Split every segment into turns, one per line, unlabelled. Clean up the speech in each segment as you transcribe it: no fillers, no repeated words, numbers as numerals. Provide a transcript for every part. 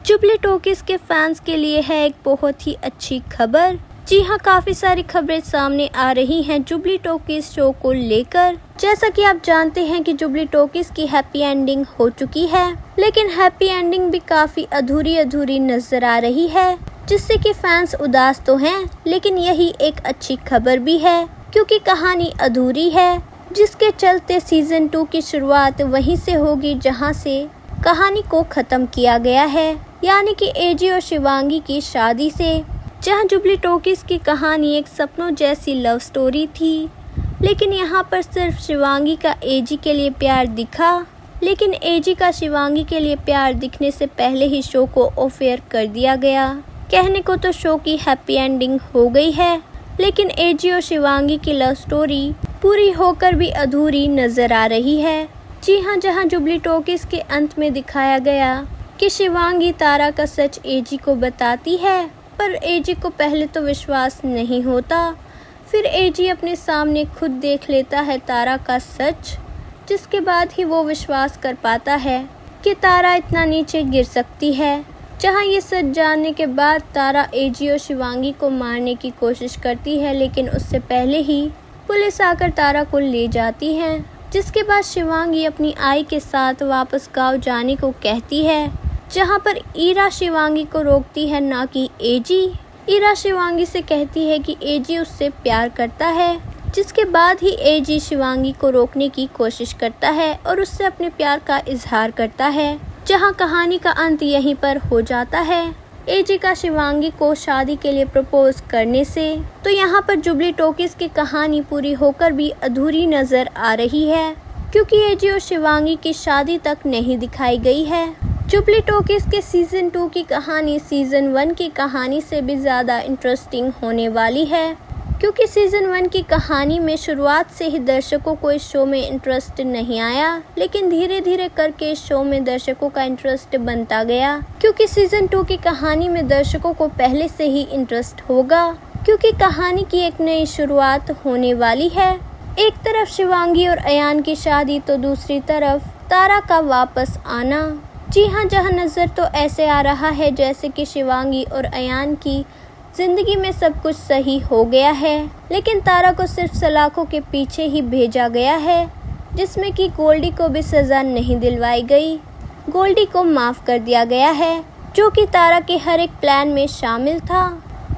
Jubilee talkies के fans के लिए है एक बहुत ही अच्छी खबर। जी हाँ, काफी सारी खबरें सामने आ रही हैं जुबली टॉकीज शो को लेकर। जैसा कि आप जानते हैं कि जुबली टॉकीज की हैप्पी एंडिंग हो चुकी है, लेकिन हैप्पी एंडिंग भी काफी अधूरी नजर आ रही है, जिससे कि फैंस उदास तो हैं, लेकिन यही एक अच्छी खबर भी है क्योंकि कहानी अधूरी है, जिसके चलते सीजन 2 की शुरुआत वहीं से होगी जहां से कहानी को खत्म किया गया है, यानी कि एजी और शिवांगी की शादी से। जहां जुबली टॉकीज की कहानी एक सपनों जैसी लव स्टोरी थी, लेकिन यहां पर सिर्फ शिवांगी का एजी के लिए प्यार दिखा, लेकिन एजी का शिवांगी के लिए प्यार दिखने से पहले ही शो को ऑफ एयर कर दिया गया। कहने को तो शो की हैप्पी एंडिंग हो गई है, लेकिन एजी और शिवांगी की लव स्टोरी पूरी होकर भी अधूरी नजर आ रही है। जी हाँ, जहां जुबली टॉकीज के अंत में दिखाया गया कि शिवांगी तारा का सच एजी को बताती है, पर एजी को पहले तो विश्वास नहीं होता। फिर एजी अपने सामने खुद देख लेता है तारा का सच, जिसके बाद ही वो विश्वास कर पाता है कि तारा इतना नीचे गिर सकती है। जहां ये सच जानने के बाद तारा एजी और शिवांगी को मारने की कोशिश करती है, लेकिन उससे पहले ही पुलिस आकर तारा को ले जाती है, जिसके बाद शिवांगी अपनी आई के साथ वापस गांव जाने को कहती है, जहां पर ईरा शिवांगी को रोकती है, ना कि एजी। ईरा शिवांगी से कहती है कि एजी उससे प्यार करता है, जिसके बाद ही एजी शिवांगी को रोकने की कोशिश करता है और उससे अपने प्यार का इजहार करता है। जहां कहानी का अंत यहीं पर हो जाता है, एजी का शिवांगी को शादी के लिए प्रपोज करने से। तो यहाँ पर जुबली टॉकीज की कहानी पूरी होकर भी अधूरी नजर आ रही है, क्योंकि एजी और शिवांगी की शादी तक नहीं दिखाई गई है। जुबली टॉकीज के सीजन 2 की कहानी सीजन 1 की कहानी से भी ज़्यादा इंटरेस्टिंग होने वाली है, क्योंकि सीजन 1 की कहानी में शुरुआत से ही दर्शकों को इस शो में इंटरेस्ट नहीं आया, लेकिन धीरे धीरे करके इस शो में दर्शकों का इंटरेस्ट बनता गया, क्योंकि सीजन 2 की कहानी में दर्शकों को पहले से ही इंटरेस्ट होगा, क्योंकि कहानी की एक नई शुरुआत होने वाली है। एक तरफ शिवांगी और अयान की शादी, तो दूसरी तरफ तारा का वापस आना। जी हाँ, जहाँ नज़र तो ऐसे आ रहा है जैसे कि शिवांगी और अयान की जिंदगी में सब कुछ सही हो गया है, लेकिन तारा को सिर्फ सलाखों के पीछे ही भेजा गया है, जिसमें कि गोल्डी को भी सज़ा नहीं दिलवाई गई। गोल्डी को माफ़ कर दिया गया है, जो कि तारा के हर एक प्लान में शामिल था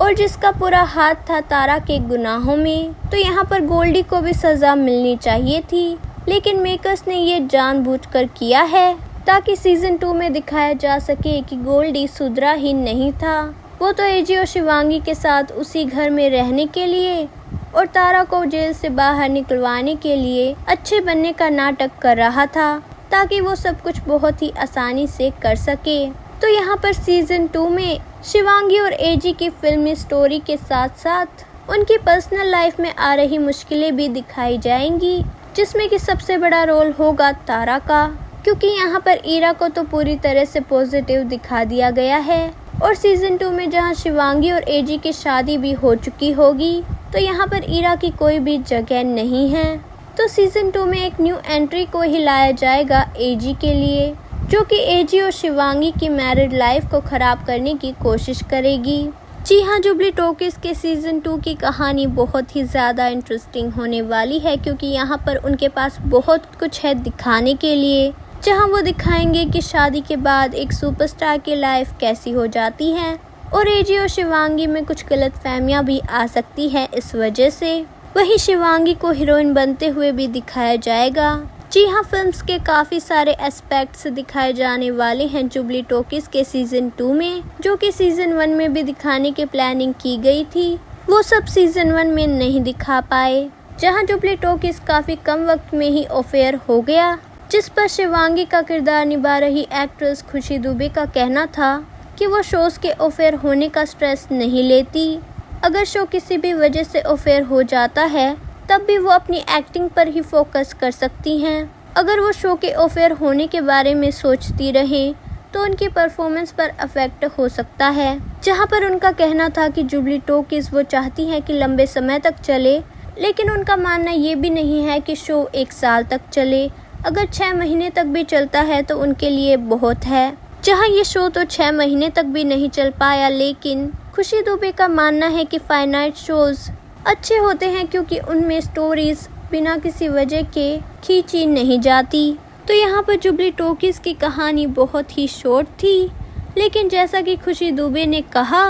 और जिसका पूरा हाथ था तारा के गुनाहों में। तो यहाँ पर गोल्डी को भी सज़ा मिलनी चाहिए थी, लेकिन मेकर्स ने ये जानबूझकर किया है ताकि सीजन 2 में दिखाया जा सके कि गोल्डी सुधरा ही नहीं था। वो तो एजी और शिवांगी के साथ उसी घर में रहने के लिए और तारा को जेल से बाहर निकलवाने के लिए अच्छे बनने का नाटक कर रहा था, ताकि वो सब कुछ बहुत ही आसानी से कर सके। तो यहाँ पर सीजन 2 में शिवांगी और एजी की फिल्मी स्टोरी के साथ साथ उनकी पर्सनल लाइफ में आ रही मुश्किलें भी दिखाई जाएंगी, जिसमें कि सबसे बड़ा रोल होगा तारा का, क्योंकि यहाँ पर ईरा को तो पूरी तरह से पॉजिटिव दिखा दिया गया है और सीजन 2 में जहाँ शिवांगी और एजी की शादी भी हो चुकी होगी, तो यहाँ पर ईरा की कोई भी जगह नहीं है। तो सीजन 2 में एक न्यू एंट्री को ही लाया जाएगा एजी के लिए, जो कि एजी और शिवांगी की मैरिड लाइफ को खराब करने की कोशिश करेगी। जी हाँ, जुबली टॉकीज के सीजन 2 की कहानी बहुत ही ज़्यादा इंटरेस्टिंग होने वाली है, क्योंकि यहाँ पर उनके पास बहुत कुछ है दिखाने के लिए, जहां वो दिखाएंगे कि शादी के बाद एक सुपरस्टार की लाइफ कैसी हो जाती है और एजी और शिवांगी में कुछ गलतफहमियां भी आ सकती है इस वजह से। वहीं शिवांगी को हीरोइन बनते हुए भी दिखाया जाएगा। जी हाँ, फिल्म्स के काफ़ी सारे एस्पेक्ट्स दिखाए जाने वाले हैं जुबली टॉकीज के सीजन 2 में, जो कि सीजन 1 में भी दिखाने की प्लानिंग की गई थी। वो सब सीजन 1 में नहीं दिखा पाए, जहाँ जुबली टॉकीज काफ़ी कम वक्त में ही ऑफ एयर हो गया, जिस पर शिवांगी का किरदार निभा रही एक्ट्रेस खुशी दुबे का कहना था कि वो शोज़ के ऑफ एयर होने का स्ट्रेस नहीं लेती। अगर शो किसी भी वजह से ऑफ एयर हो जाता है, तब भी वो अपनी एक्टिंग पर ही फोकस कर सकती हैं। अगर वो शो के ऑफ एयर होने के बारे में सोचती रहें, तो उनकी परफॉर्मेंस पर अफेक्ट हो सकता है। जहां पर उनका कहना था कि जुबली टॉकीज वो चाहती हैं कि लंबे समय तक चले, लेकिन उनका मानना ये भी नहीं है कि शो 1 साल तक चले। अगर 6 महीने तक भी चलता है तो उनके लिए बहुत है। जहां ये शो तो 6 महीने तक भी नहीं चल पाया, लेकिन खुशी दुबे का मानना है कि फाइनाइट शोज अच्छे होते हैं क्योंकि उनमें स्टोरीज बिना किसी वजह के खींची नहीं जाती। तो यहाँ पर जुबली टॉकीज की कहानी बहुत ही शॉर्ट थी, लेकिन जैसा कि खुशी दुबे ने कहा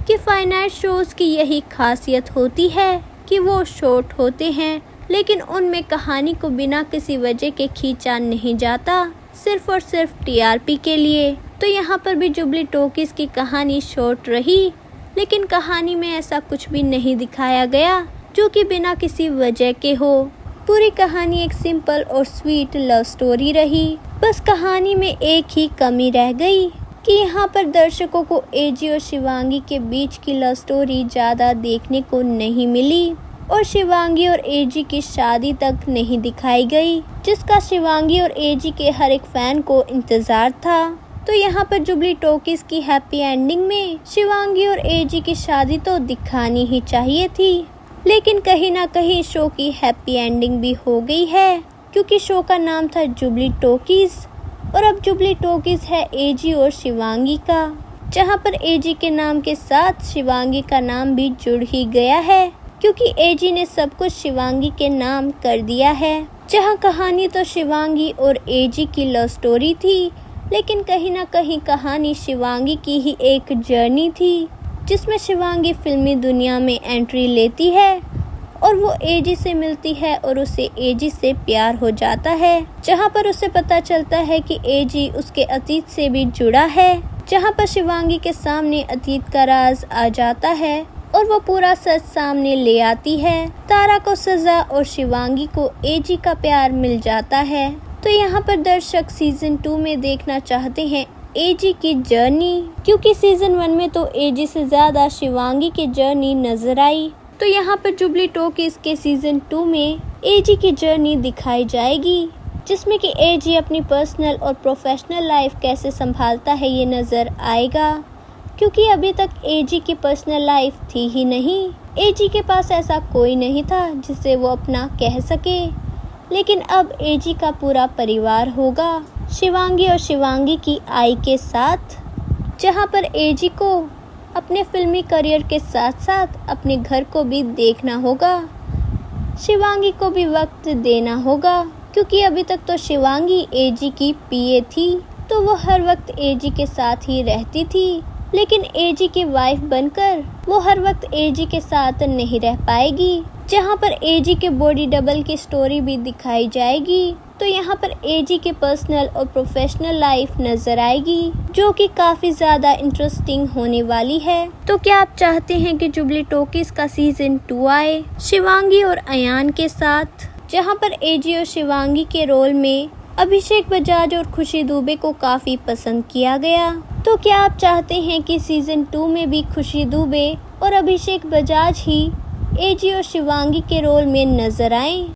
कि फाइनाइट शोज की यही खासियत होती है कि वो शॉर्ट होते हैं, लेकिन उनमें कहानी को बिना किसी वजह के खींचा नहीं जाता, सिर्फ और सिर्फ टीआरपी के लिए। तो यहाँ पर भी जुबली टॉकीज की कहानी शॉर्ट रही, लेकिन कहानी में ऐसा कुछ भी नहीं दिखाया गया जो कि बिना किसी वजह के हो। पूरी कहानी एक सिंपल और स्वीट लव स्टोरी रही। बस कहानी में एक ही कमी रह गई कि यहाँ पर दर्शकों को एजी और शिवांगी के बीच की लव स्टोरी ज़्यादा देखने को नहीं मिली और शिवांगी और एजी की शादी तक नहीं दिखाई गई, जिसका शिवांगी और एजी के हर एक फैन को इंतज़ार था। तो यहाँ पर जुबली टॉकीज की हैप्पी एंडिंग में शिवांगी और एजी की शादी तो दिखानी ही चाहिए थी, लेकिन कहीं ना कहीं शो की हैप्पी एंडिंग भी हो गई है, क्योंकि शो का नाम था जुबली टॉकीज और अब जुबली टॉकीज है एजी और शिवांगी का, जहाँ पर एजी के नाम के साथ शिवांगी का नाम भी जुड़ ही गया है, क्योंकि एजी ने सब कुछ शिवांगी के नाम कर दिया है। जहाँ कहानी तो शिवांगी और एजी की लव स्टोरी थी, लेकिन कहीं ना कहीं कहानी शिवांगी की ही एक जर्नी थी, जिसमें शिवांगी फिल्मी दुनिया में एंट्री लेती है और वो एजी से मिलती है और उसे एजी से प्यार हो जाता है, जहाँ पर उसे पता चलता है कि एजी उसके अतीत से भी जुड़ा है, जहाँ पर शिवांगी के सामने अतीत का राज आ जाता है और वो पूरा सच सामने ले आती है। तारा को सजा और शिवांगी को एजी का प्यार मिल जाता है। तो यहाँ पर दर्शक सीजन 2 में देखना चाहते हैं एजी की जर्नी, क्योंकि सीजन 1 में तो एजी से ज़्यादा शिवांगी की जर्नी नजर आई। तो यहाँ पर जुबली टॉकीज के सीजन 2 में एजी की जर्नी दिखाई जाएगी, जिसमें कि एजी अपनी पर्सनल और प्रोफेशनल लाइफ कैसे संभालता है ये नज़र आएगा, क्योंकि अभी तक एजी की पर्सनल लाइफ थी ही नहीं। एजी के पास ऐसा कोई नहीं था जिसे वो अपना कह सके, लेकिन अब एजी का पूरा परिवार होगा शिवांगी और शिवांगी की आई के साथ, जहां पर एजी को अपने फिल्मी करियर के साथ साथ अपने घर को भी देखना होगा, शिवांगी को भी वक्त देना होगा, क्योंकि अभी तक तो शिवांगी एजी की पीए थी, तो वो हर वक्त एजी के साथ ही रहती थी, लेकिन एजी की वाइफ बनकर वो हर वक्त एजी के साथ नहीं रह पाएगी, जहां पर एजी के बॉडी डबल की स्टोरी भी दिखाई जाएगी। तो यहाँ पर एजी के पर्सनल और प्रोफेशनल लाइफ नजर आएगी, जो कि काफ़ी ज़्यादा इंटरेस्टिंग होने वाली है। तो क्या आप चाहते हैं कि जुबली टॉकीज का सीजन 2 आए शिवांगी और अयान के साथ, जहाँ पर एजी और शिवांगी के रोल में अभिषेक बजाज और खुशी दुबे को काफ़ी पसंद किया गया? तो क्या आप चाहते हैं कि सीजन 2 में भी खुशी दुबे और अभिषेक बजाज ही एजी और शिवांगी के रोल में नजर आएं?